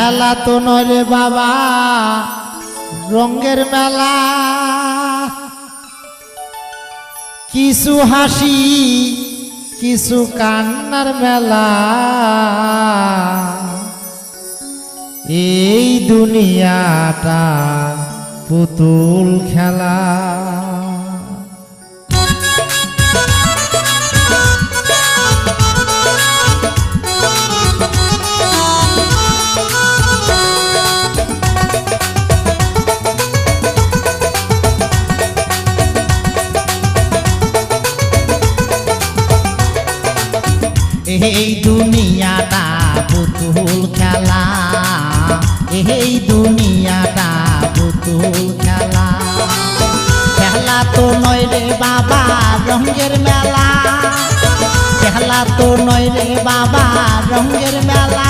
খেলা তো নয় রে বাবা রঙের মেলা, কিছু হাসি কিছু কান্নার মেলা, এই দুনিয়াটা পুতুল খেলা। এই দুনিয়াটা পুতুল খেলা, এই দুনিয়াটা পুতুল খেলা। খেলা তো নয় রে বাবা রঙের মেলা, খেলা তো নয় রে বাবা রঙের মেলা,